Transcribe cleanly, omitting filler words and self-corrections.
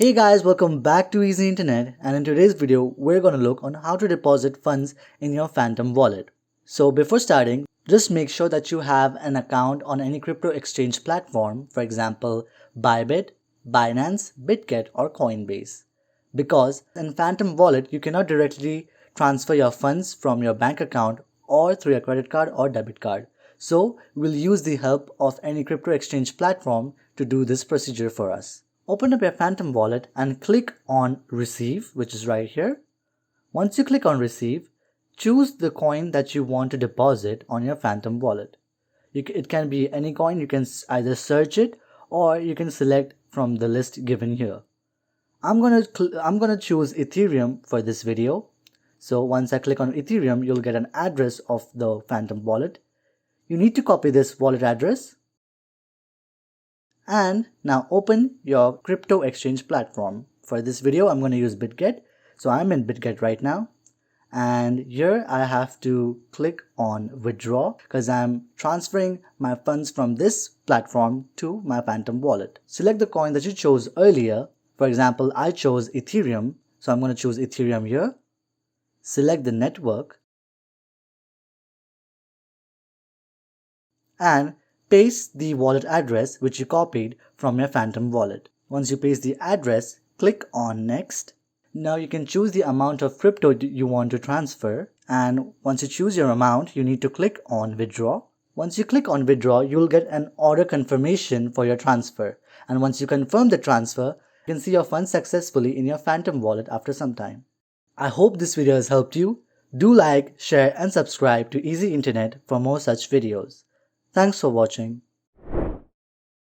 Hey guys, welcome back to Easy Internet, and in today's video we're going to look on how to deposit funds in your Phantom wallet. So before starting, just make sure that you have an account on any crypto exchange platform, for example Bybit, Binance, BitGet or Coinbase. Because in Phantom wallet you cannot directly transfer your funds from your bank account or through your credit card or debit card. So we'll use the help of any crypto exchange platform to do this procedure for us. Open up your Phantom wallet and click on Receive, which is right here. Once you click on Receive, choose the coin that you want to deposit on your Phantom wallet. It can be any coin, you can either search it or you can select from the list given here. I'm gonna choose Ethereum for this video. So once I click on Ethereum, you'll get an address of the Phantom wallet. You need to copy this wallet address. And now open your crypto exchange platform. For this video, I'm going to use BitGet. So I'm in BitGet right now. And here I have to click on withdraw because I'm transferring my funds from this platform to my Phantom wallet. Select the coin that you chose earlier. For example, I chose Ethereum. So I'm going to choose Ethereum here. Select the network. And paste the wallet address which you copied from your Phantom wallet. Once you paste the address, click on Next. Now you can choose the amount of crypto you want to transfer, and once you choose your amount, you need to click on Withdraw. Once you click on Withdraw, you will get an order confirmation for your transfer, and once you confirm the transfer, you can see your funds successfully in your Phantom wallet after some time. I hope this video has helped you. Do like, share and subscribe to Easy Internet for more such videos. Thanks for watching.